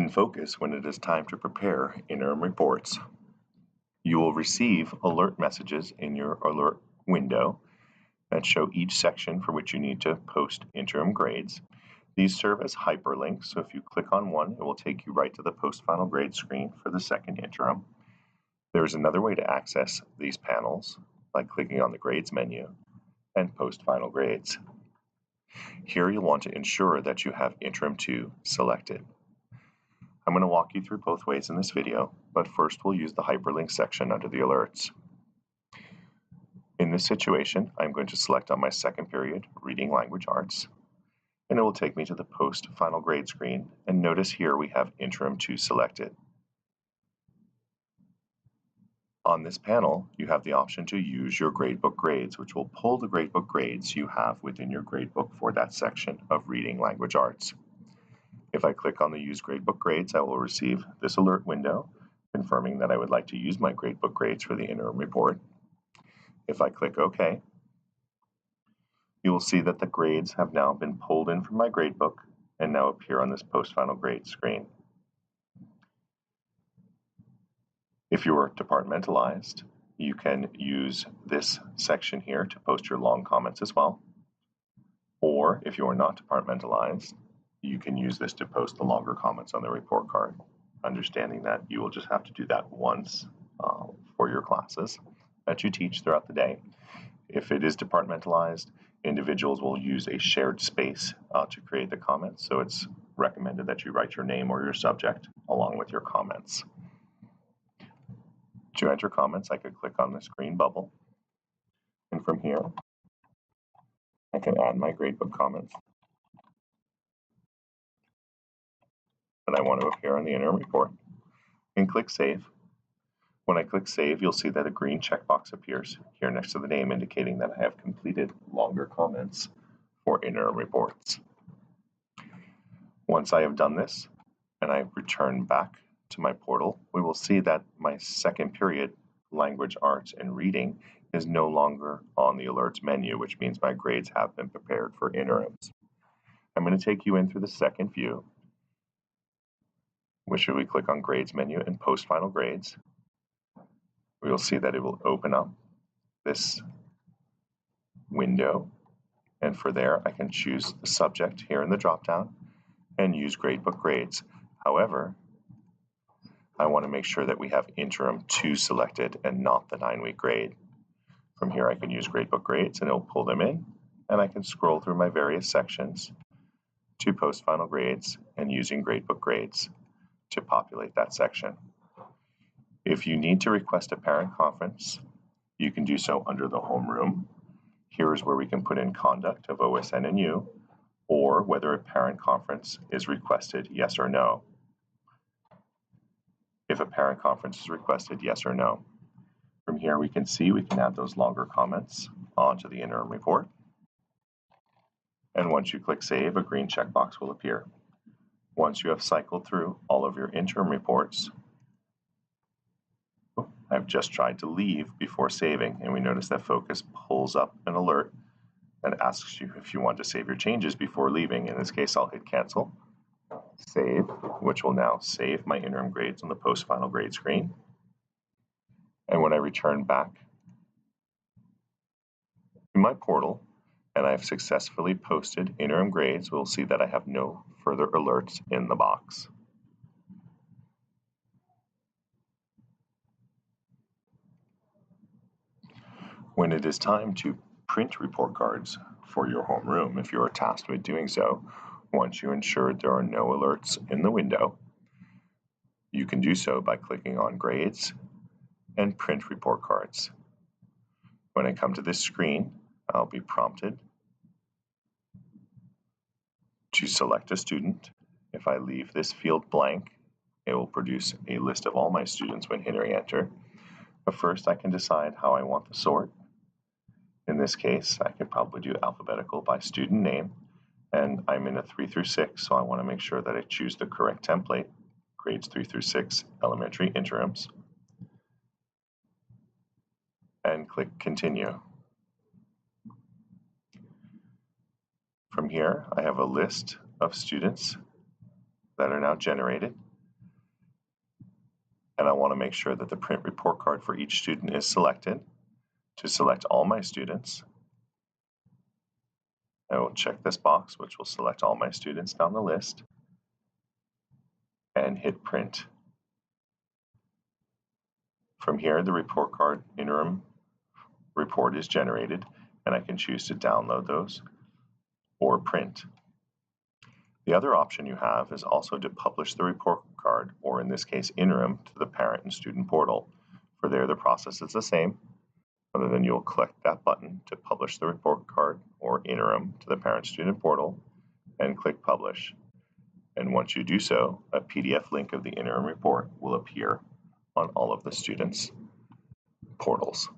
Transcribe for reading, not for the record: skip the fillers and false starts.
can focus when it is time to prepare interim reports. You will receive alert messages in your alert window that show each section for which you need to post interim grades. These serve as hyperlinks, so if you click on one, it will take you right to the post final grade screen for the second interim. There is another way to access these panels by clicking on the Grades menu and Post Final Grades. Here you'll want to ensure that you have Interim 2 selected. I'm going to walk you through both ways in this video, but first we'll use the hyperlink section under the alerts. In this situation, I'm going to select on my second period, Reading Language Arts, and it will take me to the Post Final Grade screen, and notice here we have Interim 2 selected. On this panel, you have the option to use your gradebook grades, which will pull the gradebook grades you have within your gradebook for that section of Reading Language Arts. If I click on the Use Gradebook Grades, I will receive this alert window confirming that I would like to use my gradebook grades for the interim report. If I click OK, you will see that the grades have now been pulled in from my gradebook and now appear on this post-final grade screen. If you are departmentalized, you can use this section here to post your long comments as well. Or if you are not departmentalized, you can use this to post the longer comments on the report card, understanding that you will just have to do that once for your classes that you teach throughout the day. If it is departmentalized, individuals will use a shared space to create the comments, so it's recommended that you write your name or your subject along with your comments. To enter comments, I could click on this green bubble, and from here, I can add my gradebook comments that I want to appear on the interim report, and click Save. When I click Save, you'll see that a green checkbox appears here next to the name, indicating that I have completed longer comments for interim reports. Once I have done this, and I return back to my portal, we will see that my second period, Language Arts and Reading, is no longer on the alerts menu, which means my grades have been prepared for interims. I'm going to take you in through the second view, which if we click on Grades menu and Post Final Grades, we will see that it will open up this window, and for there I can choose the subject here in the dropdown and use Gradebook Grades. However, I want to make sure that we have Interim 2 selected and not the 9-week grade. From here I can use Gradebook Grades and it will pull them in, and I can scroll through my various sections to Post Final Grades and using Gradebook Grades to populate that section. If you need to request a parent conference, you can do so under the homeroom. Here is where we can put in conduct of OSN and U, or whether a parent conference is requested, yes or no. If a parent conference is requested, yes or no. From here we can see we can add those longer comments onto the interim report. And once you click Save, a green checkbox will appear. Once you have cycled through all of your interim reports, I've just tried to leave before saving, and we notice that Focus pulls up an alert that asks you if you want to save your changes before leaving. In this case, I'll hit Cancel, Save, which will now save my interim grades on the Post Final Grade screen. And when I return back to my portal and I've successfully posted interim grades, we'll see that I have no further alerts in the box. When it is time to print report cards for your homeroom, if you are tasked with doing so, once you ensure there are no alerts in the window, you can do so by clicking on Grades and Print Report Cards. When I come to this screen, I'll be prompted to select a student. If I leave this field blank, it will produce a list of all my students when hitting Enter. But first I can decide how I want the sort. In this case, I could probably do alphabetical by student name, and I'm in a 3 through 6, so I want to make sure that I choose the correct template, grades 3 through 6, elementary interims, and click Continue. From here, I have a list of students that are now generated, and I want to make sure that the print report card for each student is selected. To select all my students, I will check this box, which will select all my students down the list, and hit print. From here, the report card interim report is generated, and I can choose to download those or print. The other option you have is also to publish the report card, or in this case interim, to the parent and student portal. For there, the process is the same, other than you'll click that button to publish the report card or interim to the parent student portal and click publish. And once you do so, a PDF link of the interim report will appear on all of the students' portals.